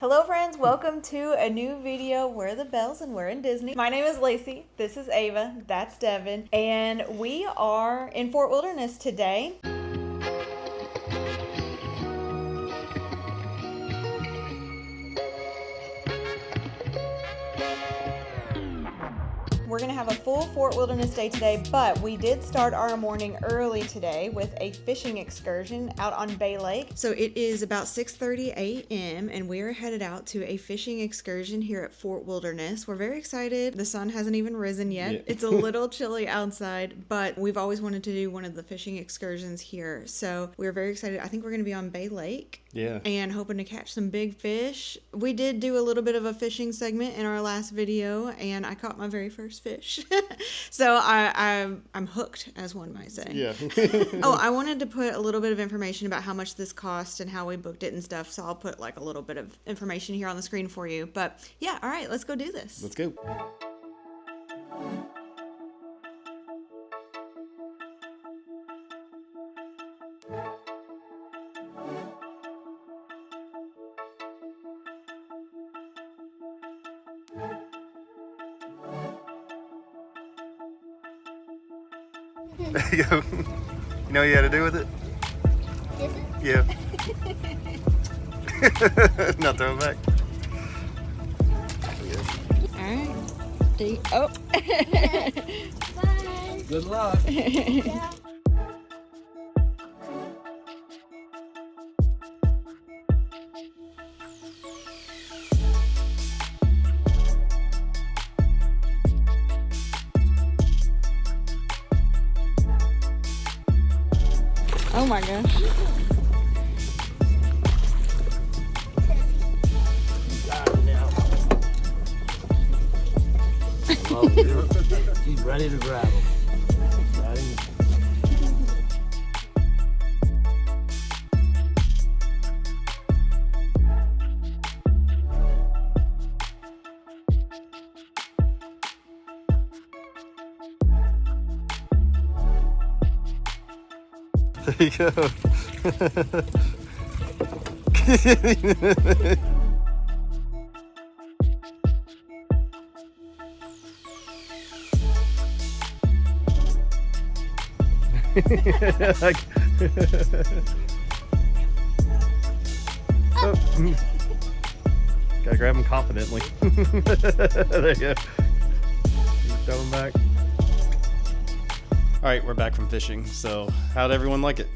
Hello friends, welcome to a new video. We're the Bells and we're in Disney. My name is Lacey, this is Ava, that's Devin, and we are in Fort Wilderness today. We're gonna have a full Fort Wilderness day today, but we did start our morning early today with a fishing excursion out on Bay Lake. So it is about 6:30 a.m. and we are headed out to a fishing excursion here at Fort Wilderness. We're very excited. The sun hasn't even risen yet. Yeah. It's a little chilly outside, but we've always wanted to do one of the fishing excursions here. So we're very excited. I think we're gonna be on Bay Lake. Yeah. And hoping to catch some big fish. We did do a little bit of a fishing segment in our last video, and I caught my very first fish. So I'm hooked, as one might say. Yeah. Oh, I wanted to put a little bit of information about how much this cost and how we booked it and stuff. So I'll put like a little bit of information here on the screen for you. But yeah, all right, let's go do this. Let's go. There you go. You know what you had to do with it? Dip it? Yeah. Not throw it back. All right. Oh. Bye. Good luck. Yeah. Oh my gosh. She's ready to grab him. There you go. Like, oh. Gotta grab him confidently. There you go. Throw him back. All right, we're back from fishing. So, how'd everyone like it?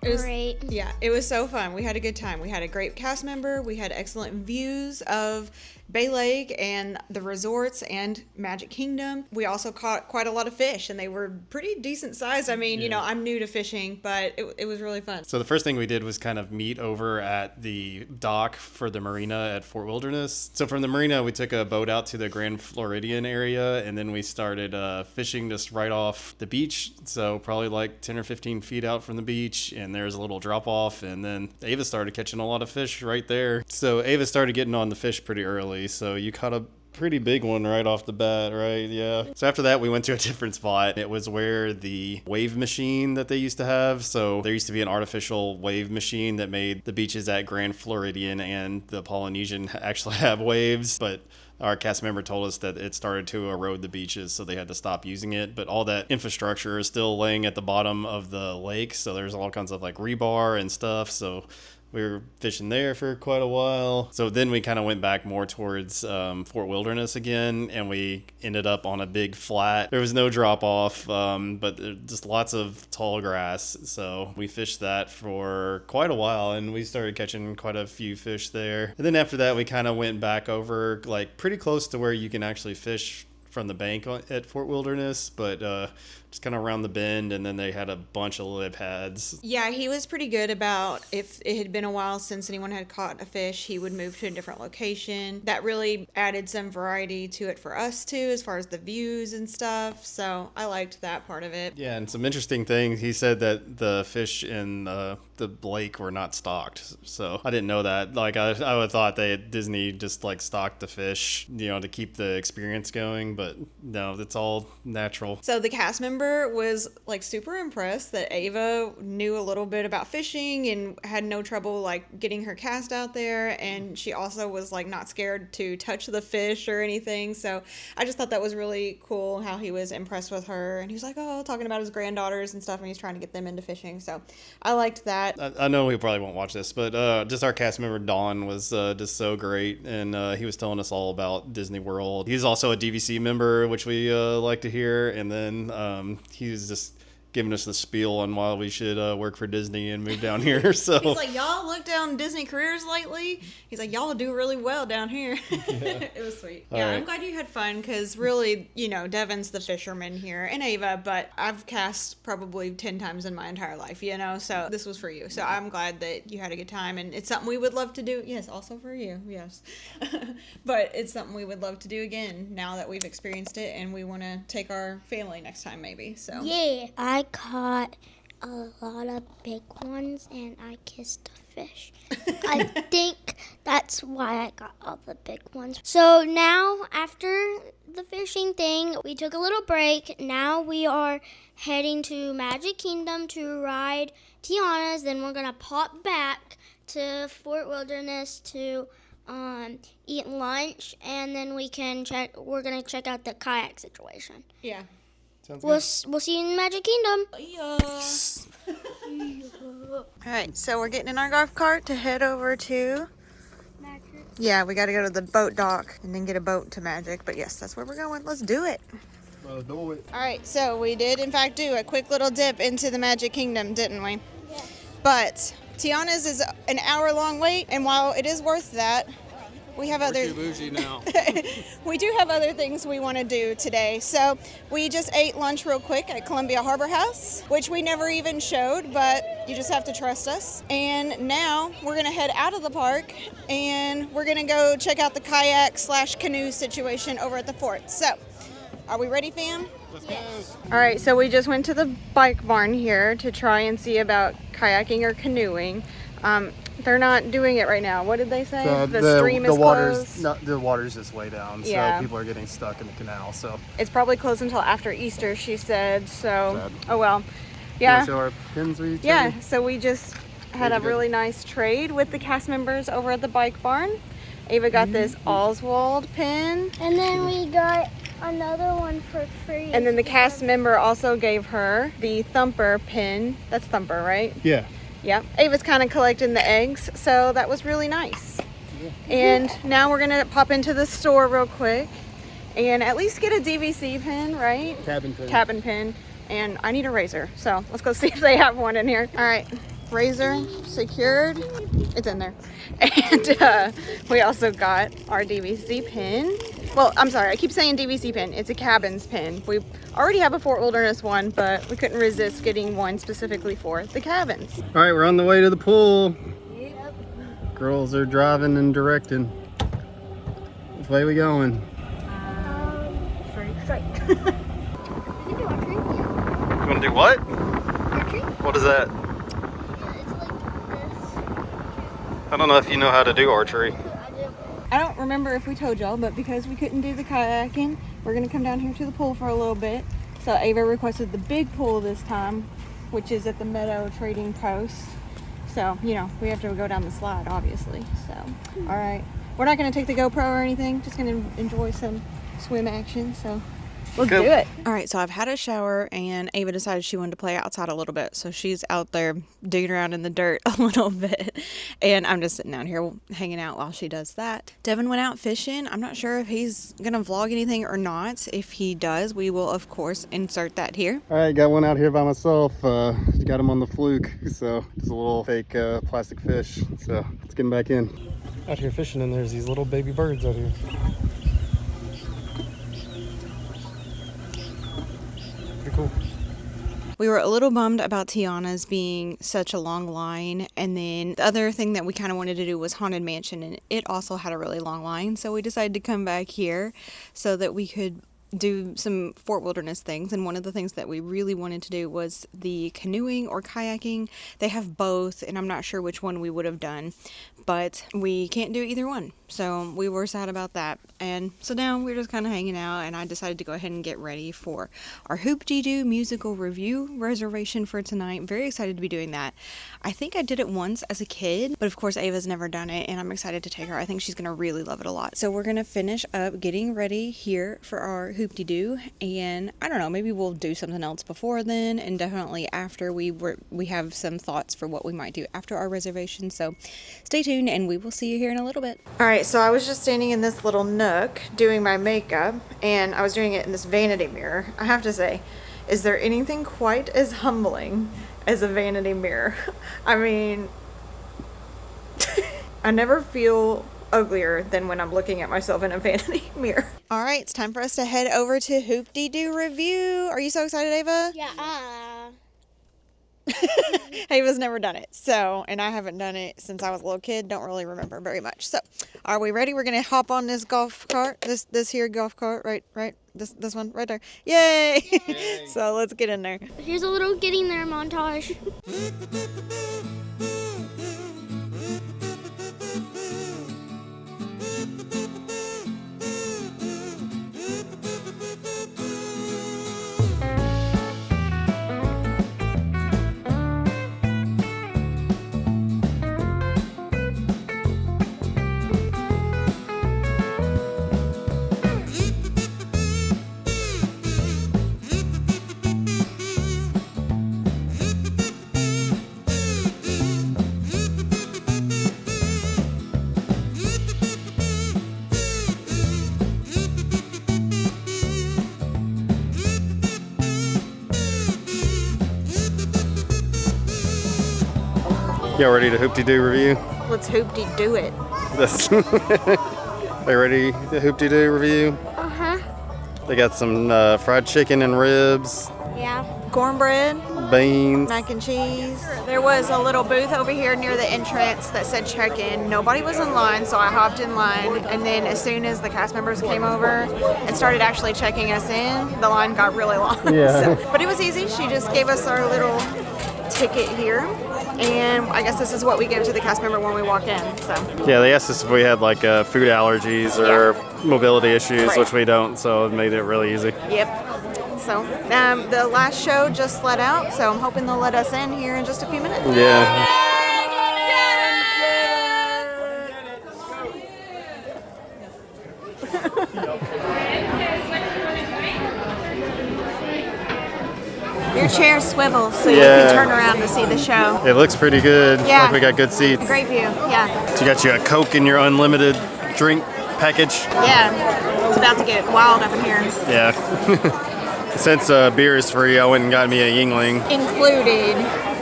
It was, Great. Yeah, it was so fun. We had a good time. We had a great cast member. We had excellent views of Bay Lake and the resorts and Magic Kingdom. We also caught quite a lot of fish, and they were pretty decent sized. I mean, you know, I'm new to fishing, but it was really fun. So the first thing we did was kind of meet over at the dock for the marina at Fort Wilderness. So from the marina, we took a boat out to the Grand Floridian area, and then we started fishing just right off the beach. So probably like 10 or 15 feet out from the beach, and there's a little drop off, and then Ava started catching a lot of fish right there. So Ava started getting on the fish pretty early. So you caught a pretty big one right off the bat, right? Yeah. So after that, we went to a different spot. It was where the wave machine that they used to have. So there used to be an artificial wave machine that made the beaches at Grand Floridian and the Polynesian actually have waves, but our cast member told us that it started to erode the beaches, so they had to stop using it. But all that infrastructure is still laying at the bottom of the lake, so there's all kinds of like rebar and stuff. So we were fishing there for quite a while. So then we kind of went back more towards Fort Wilderness again, and we ended up on a big flat. There was no drop off, but just lots of tall grass. So we fished that for quite a while, and we started catching quite a few fish there. And then after that, we kind of went back over like pretty close to where you can actually fish from the bank at Fort Wilderness, but just kind of around the bend, and then they had a bunch of lily pads. Yeah, he was pretty good about if it had been a while since anyone had caught a fish, he would move to a different location. That really added some variety to it for us too, as far as the views and stuff. So I liked that part of it. Yeah, and some interesting things. He said that the fish in the lake were not stocked. So I didn't know that. Like I would have thought Disney just like stocked the fish, you know, to keep the experience going, but no, it's all natural. So the cast member was like super impressed that Ava knew a little bit about fishing and had no trouble like getting her cast out there, and she also was like not scared to touch the fish or anything. So I just thought that was really cool how he was impressed with her, and he was like, oh, talking about his granddaughters and stuff, and he's trying to get them into fishing. So I liked that. I know we probably won't watch this, but just our cast member Dawn was just so great, and he was telling us all about Disney World. He's also a DVC member, which we like to hear, and then he was just giving us the spiel on why we should work for Disney and move down here. So he's like, y'all look down Disney careers lately. He's like, y'all do really well down here. Yeah. It was sweet. All yeah, right. I'm glad you had fun because really, you know, Devin's the fisherman here and Ava, but I've cast probably 10 times in my entire life, you know, so this was for you. So I'm glad that you had a good time, and it's something we would love to do. Yes, also for you. Yes. But it's something we would love to do again now that we've experienced it, and we want to take our family next time maybe. So Yeah, I caught a lot of big ones and I kissed a fish. I think that's why I got all the big ones. So now, after the fishing thing, we took a little break. Now we are heading to Magic Kingdom to ride Tiana's. Then we're going to pop back to Fort Wilderness to eat lunch, and then we're going to check out the kayak situation. yeah. We'll see you in Magic Kingdom. All right, so we're getting in our golf cart to head over to, yeah, we got to go to the boat dock and then get a boat to Magic. But yes, that's where we're going. Let's do it. Let's do it. All right, so we did in fact do a quick little dip into the Magic Kingdom, didn't we? Yeah. But Tiana's is an hour-long wait, and while it is worth that, we have other bougie now. we do have other things we want to do today. So we just ate lunch real quick at Columbia Harbor House, which we never even showed, but you just have to trust us. And now we're going to head out of the park, and we're going to go check out the kayak/canoe situation over at the fort. So are we ready, fam? Let's go. All right, so we just went to the bike barn here to try and see about kayaking or canoeing. They're not doing it right now. What did they say? The stream is closed. The water's just way down, Yeah. so people are getting stuck in the canal. So It's probably closed until after Easter, she said. So, Sad. oh well. You Yeah. wanna show our pins we Yeah, traded? so we just had a Pretty good. really nice trade with the cast members over at the bike barn. Ava got this Oswald pin, And then we got another one for free. and then the cast member also gave her the Thumper pin. That's Thumper, right? Yeah. Yep. Ava's kind of collecting the eggs, so that was really nice. And now we're gonna pop into the store real quick and at least get a DVC pin, right? Cabin pin. Cabin pin. And I need a razor, so let's go see if they have one in here. All right, razor secured. It's in there. And we also got our DVC pin. Well, I'm sorry, I keep saying DVC pin. It's a cabins pin. We already have a Fort Wilderness one, but we couldn't resist getting one specifically for the cabins. All right, we're on the way to the pool. Girls are driving and directing. Which way we going? Straight. You want to do what? What is that? It's like this. I don't know if you know how to do archery. I do. I don't remember if we told y'all, but because we couldn't do the kayaking, we're gonna come down here to the pool for a little bit. So Ava requested the big pool this time, which is at the Meadow Trading Post. So, you know, we have to go down the slide, obviously. So, all right. We're not gonna take the GoPro or anything, just gonna enjoy some swim action. So let's Go. do it. All right, so I've had a shower, and Ava decided she wanted to play outside a little bit. So she's out there digging around in the dirt a little bit. And I'm just sitting down here hanging out while she does that. Devin went out fishing. I'm not sure if he's going to vlog anything or not. If he does, we will, of course, insert that here. All right, got one out here by myself. Got him on the fluke, so just a little fake plastic fish. So let's get him back in. Out here fishing, and there's these little baby birds out here. Pretty cool. We were a little bummed about Tiana's being such a long line, and then the other thing that we kind of wanted to do was Haunted Mansion, and it also had a really long line, so we decided to come back here so that we could do some Fort Wilderness things, and one of the things that we really wanted to do was the canoeing or kayaking. They have both, and I'm not sure which one we would have done, but we can't do either one, so we were sad about that. And so now we're just kind of hanging out, and I decided to go ahead and get ready for our Hoop-Dee-Doo Musical Revue reservation for tonight. Very excited to be doing that. I think I did it once as a kid, but of course Ava's never done it, and I'm excited to take her. I think she's gonna really love it a lot. So we're gonna finish up getting ready here for our Hoop-Dee-Doo, and I don't know, maybe we'll do something else before then, and definitely after. We have some thoughts for what we might do after our reservation, so stay tuned and we will see you here in a little bit. All right, so I was just standing in this little nook doing my makeup, and I was doing it in this vanity mirror. I have to say, is there anything quite as humbling as a vanity mirror? I mean, I never feel uglier than when I'm looking at myself in a vanity mirror. All right, it's time for us to head over to Hoop-Dee-Doo Revue. Are you so excited, Ava? Yeah. Ava's never done it, so, and I haven't done it since I was a little kid. Don't really remember very much. So, are we ready? We're gonna hop on this golf cart. This here golf cart, right. This one right there. Yay! So let's get in there. Here's a little getting there montage. Y'all ready to Hoop-Dee-Doo Revue? Let's Hoop-Dee-Doo it. This. They ready to Hoop-Dee-Doo Revue? Uh-huh. They got some fried chicken and ribs, Yeah. Cornbread, beans. mac and cheese. There was a little booth over here near the entrance that said check-in. Nobody was in line, so I hopped in line, and then as soon as the cast members came over and started actually checking us in, the line got really long. Yeah. But it was easy. She just gave us our little ticket here, and I guess this is what we give to the cast member when we walk in. So Yeah, they asked us if we had like food allergies or mobility issues, Right. which we don't, so it made it really easy. yep. So the last show just let out, so I'm hoping they'll let us in here in just a few minutes. Yeah. Your chair swivels so you Yeah. can turn around to see the show. It looks pretty good. Yeah. Like we got good seats. Great view, yeah. So you got you a Coke in your unlimited drink package. Yeah, it's about to get wild up in here. Yeah. Since beer is free, I went and got me a Yingling. Included,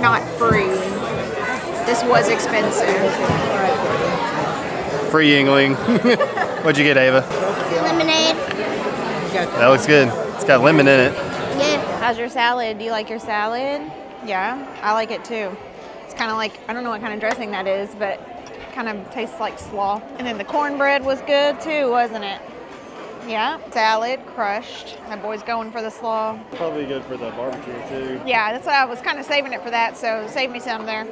not free. This was expensive. Free Yingling. What'd you get, Ava? Lemonade. That looks good. It's got lemon in it. Yeah. How's your salad? Do you like your salad? Yeah, I like it too. It's kind of like, I don't know what kind of dressing that is, but it kind of tastes like slaw. And then the cornbread was good too, wasn't it? Yeah, salad, crushed. My boy's going for the slaw. Probably good for the barbecue too. Yeah, that's why I was kind of saving it for that, so save me some there.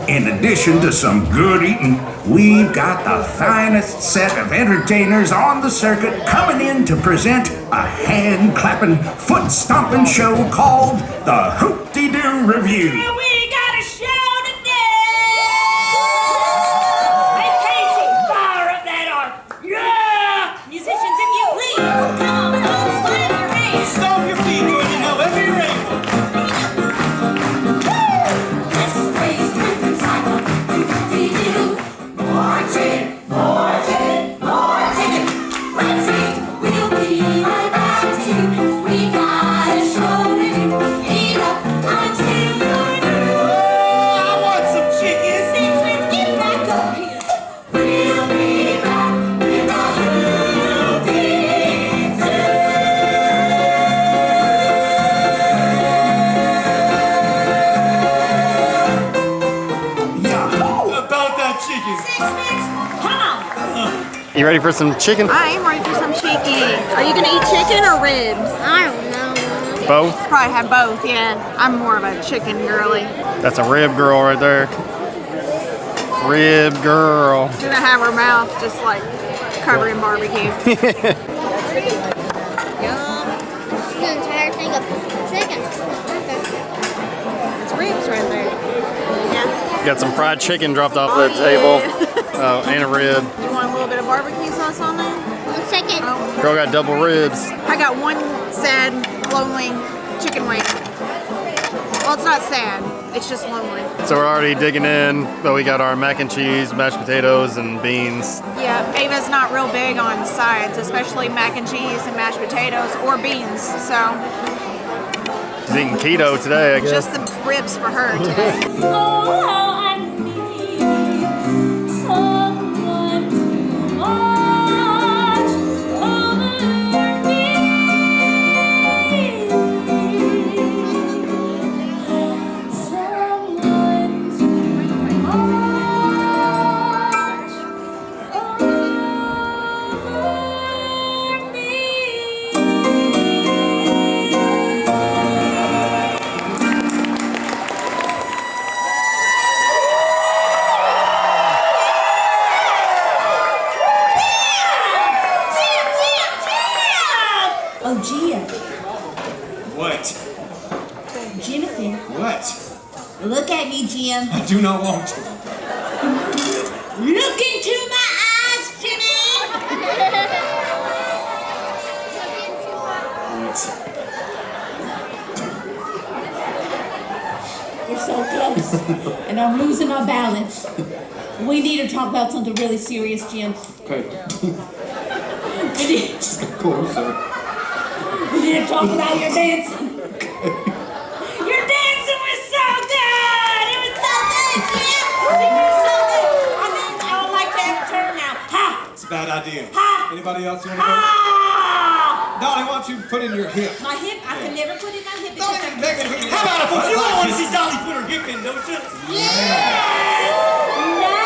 In addition to some good eating, we've got the finest set of entertainers on the circuit coming in to present a hand-clapping, foot-stomping show called the Hoop-Dee-Doo Revue. We got a show today! Hey, Casey, fire up that arc! Yeah! Musicians, if you please, come on, swing your hands! Stomp your feet, good to know every ring. This race with cycle, Hoop-Dee-Doo. More chicken, more chicken, more chicken. Let's eat, we'll be right back to you. We got a show to do. Eat up, I'm still You ready for some chicken? I am ready for some chicken. Are you gonna eat chicken or ribs? I don't know. Both? Probably have both, yeah. I'm more of a chicken girly. That's a rib girl right there. Rib girl. She's gonna have her mouth just like covered in barbecue. This is the entire thing of chicken. Okay. It's ribs right there. Yeah. Got some fried chicken dropped off the table. Oh, and a rib. You want a little bit of barbecue sauce on there? 1 second. Oh. Girl got double ribs. I got one sad, lonely chicken wing. Well, it's not sad. It's just lonely. So we're already digging in, but we got our mac and cheese, mashed potatoes, and beans. Yeah, Ava's not real big on sides, especially mac and cheese and mashed potatoes or beans. So She's eating keto today, I guess. just the ribs for her today. Oh, how I need someone to watch over me. Someone to watch over me. Oh, Gia. What? Jonathan. What? Look at me, Jim. I do not want to. Look into my eyes, Jimmy. What? We're so close. And I'm losing my balance. We need to talk about something really serious, Jim. Okay. We need, Just get closer. we need to talk about your dancing. Your dancing was so good. It was so good, Jim. It was so good. I don't like to have a turn now. Ha! It's a bad idea. Ha! Anybody else want to go? Ah! Dolly, why don't you put in your hip? My hip, I can never put in my hip. Dolly, because I'm- how about if You all want to see Dolly put her hip in, don't you? Yes! No!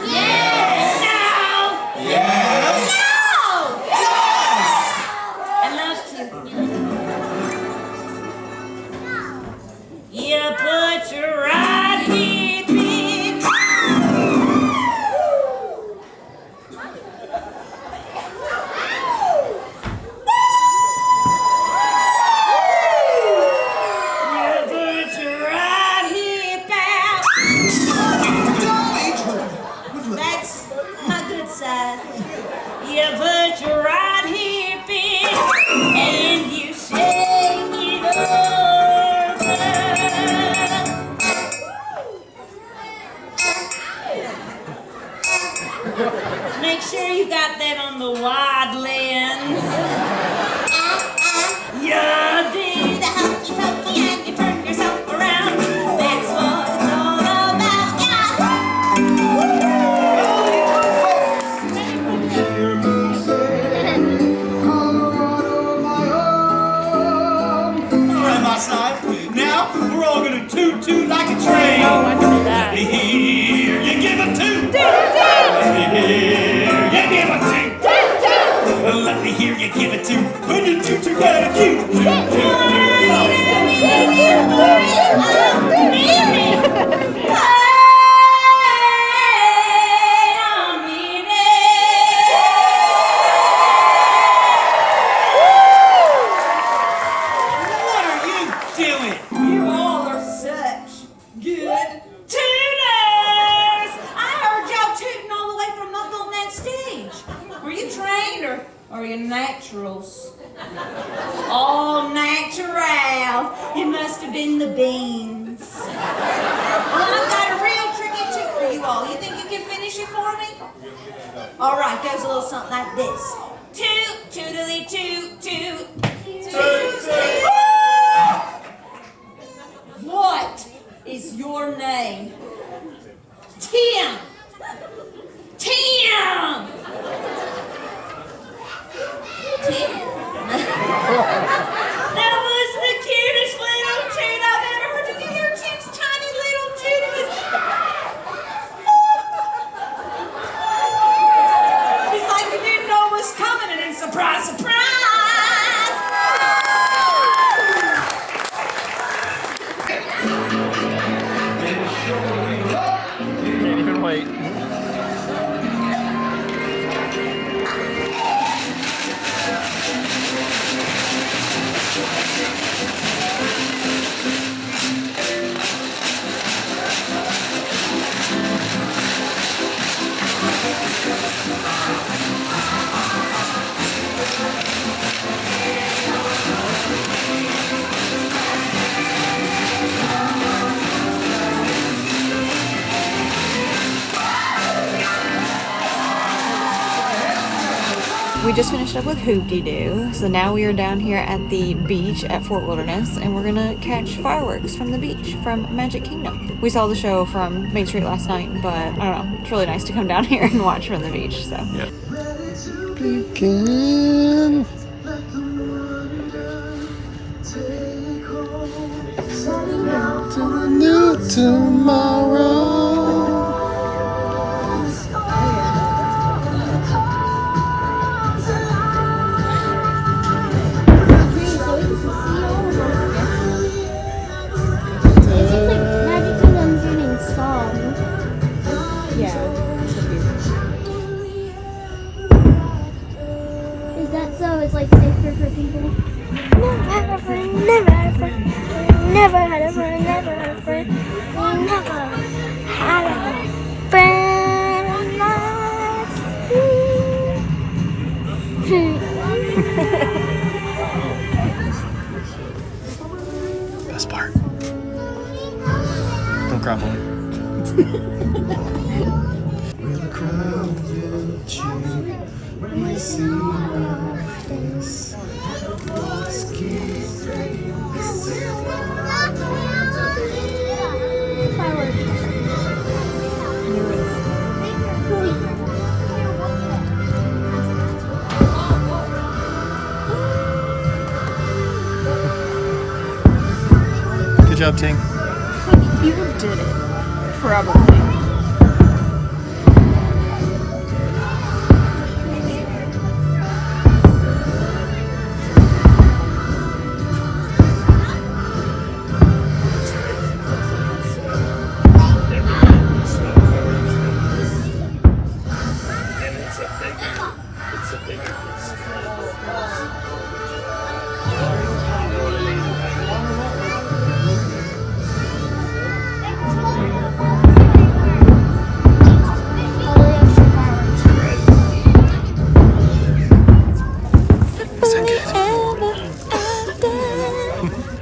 Yes! No! Yes! No! I love to. You put your right hip in. You put your right hip out. That's my good side. You put your right hip in and you shake it over. Make sure you got that on the wide lens. You do the hokey pokey and you turn yourself around. That's what it's all about, All right, my side. Now we're all gonna toot toot like a train. Oh, I can do that. Let me hear you give a toot. Let me hear you give a toot. Let me hear you give a toot. When you toot, you gotta toot. Toot, toot, What are you doing? You all are such good tuners! I heard y'all tooting all the way from up on that stage. Were you trained or are you naturals? All natural. It must have been the beans. Well, I've got a real tricky toot for you all. You think you can finish it for me? All right, goes a little something like this. Toot, tootily toot, toot. Toot, toot. What is your name? Tim. Tim. Tim. That was the cutest little toot I've ever heard. Did you hear Tim's tiny little toot? It was... We just finished up with Hoop-Dee-Doo, so now we are down here at the beach at Fort Wilderness, and we're gonna catch fireworks from the beach from Magic Kingdom. We saw the show from Main Street last night, but I don't know, it's really nice to come down here and watch from the beach, so. Yeah. Begin. To a new tomorrow. Magic Kingdom's running song. Yeah, so Is that so it's like safer for people? Never ever, never ever, never had a friend, never had a friend, never had a friend Best part. Don't cry, boy. Will the crowd get you when they see my face? Good job, Ting. You did it. Probably.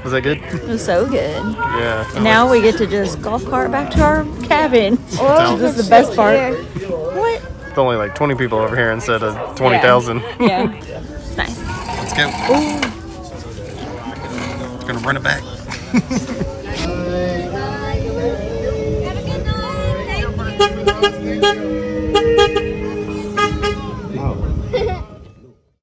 Was that good? It was so good. Yeah. And now we get to just golf cart back to our cabin. This is the best part. What? It's only like 20 people over here instead of 20,000. Yeah. It's nice. Let's go. Ooh. Gonna run it back. Have a good night. Thank you.